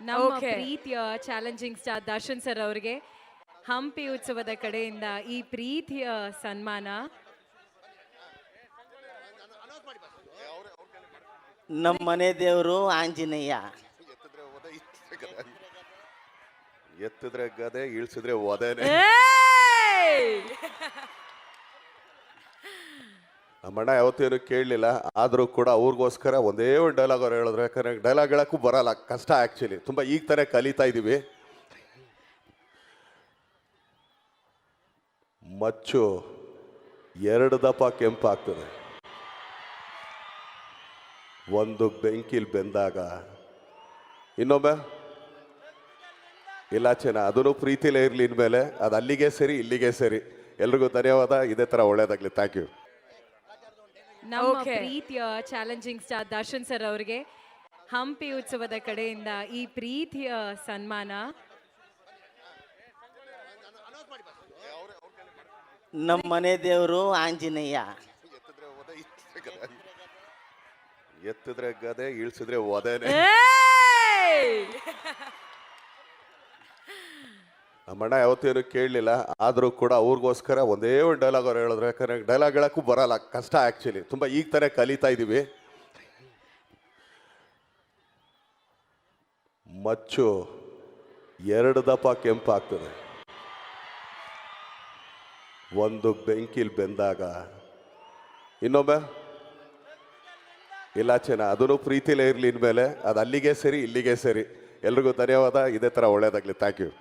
ನಮ್ಮ Okay. ಪ್ರೀತಿಯ challenging star Darshan sir ಅವರಿಗೆ ಹಂಪಿ ಉತ್ಸವದ ಕಡೆಯಿಂದ ಈ ಪ್ರೀತಿಯ ಸನ್ಮಾನ. ನಮ್ಮ ಮನೆ ದೇವರು ಆಂಜನೇಯ. ಎತ್ತಿದ್ರೆ ಗದೆ ಇಳಿಸಿದ್ರೆ ಒದೇನೆ. ನಮ್ಮಣ್ಣ ಯಾವತ್ತೇನು ಕೇಳಲಿಲ್ಲ, ಆದರೂ ಕೂಡ ಅವ್ರಿಗೋಸ್ಕರ ಒಂದೇ ಒಂದು ಡೈಲಾಗ್ ಅವ್ರು ಹೇಳಿದ್ರು. ಯಾಕಂದ್ರೆ ಡೈಲಾಗ್ ಹೇಳಕ್ಕೂ ಬರಲ್ಲ, ಕಷ್ಟ ಆ್ಯಕ್ಚುಲಿ. ತುಂಬ ಈಗ ತಾನೇ ಕಲಿತಾ ಇದ್ದೀವಿ. ಮಚ್ಚು 2 ದಪ ಕೆಂಪಾಗ್ತದೆ, ಒಂದು ಬೆಂಕಿಲ್ ಬೆಂದಾಗ ಇನ್ನೊಮ್ಮೆ ಇಲ್ಲ ಚೆನ್ನ, ಅದನ್ನು ಪ್ರೀತಿಲೇ ಇರಲಿ. ಇನ್ಮೇಲೆ ಅದು ಅಲ್ಲಿಗೆ ಸರಿ ಇಲ್ಲಿಗೆ ಸರಿ. ಎಲ್ರಿಗೂ ಧನ್ಯವಾದ. ಇದೇ ಥರ ಒಳ್ಳೇದಾಗಲಿ. Thank you. ನಮ್ಮ Okay. ಪ್ರೀತಿಯ ಚಾಲೆಂಜಿಂಗ್ ಸ್ಟಾರ್ ದರ್ಶನ್ ಸರ್ ಅವರಿಗೆ ಹಂಪಿ ಉತ್ಸವದ ಕಡೆಯಿಂದ ಈ ಪ್ರೀತಿಯ ಸನ್ಮಾನ. ನಮ್ಮ ಮನೆ ದೇವರು ಆಂಜನೇಯ. ಎತ್ತಿದ್ರೆ ಗದೆ ಇಳಿಸಿದ್ರೆ ಒದೇನೆ. ನಮ್ಮಣ್ಣ ಯಾವತ್ತೇನು ಕೇಳಲಿಲ್ಲ, ಆದರೂ ಕೂಡ ಅವ್ರಿಗೋಸ್ಕರ ಒಂದೇ ಒಂದು ಡೈಲಾಗ್ ಅವ್ರು ಹೇಳಿದ್ರು. ಯಾಕಂದ್ರೆ ಡೈಲಾಗ್ ಹೇಳಕ್ಕೂ ಬರಲ್ಲ, ಕಷ್ಟ ಆ್ಯಕ್ಚುಲಿ. ತುಂಬ ಈಗ ತಾನೇ ಕಲಿತಾ ಇದ್ದೀವಿ. ಮಚ್ಚು 2 ದಪ ಕೆಂಪಾಗ್ತದೆ, ಒಂದು ಬೆಂಕಿಲ್ ಬೆಂದಾಗ ಇನ್ನೊಮ್ಮೆ ಇಲ್ಲ ಚೆನ್ನ, ಅದನ್ನು ಪ್ರೀತಿಲೇ ಇರಲಿ. ಇನ್ಮೇಲೆ ಅದು ಅಲ್ಲಿಗೆ ಸರಿ ಇಲ್ಲಿಗೆ ಸರಿ. ಎಲ್ರಿಗೂ ಧನ್ಯವಾದ. ಇದೇ ಥರ ಒಳ್ಳೇದಾಗಲಿ. Thank you.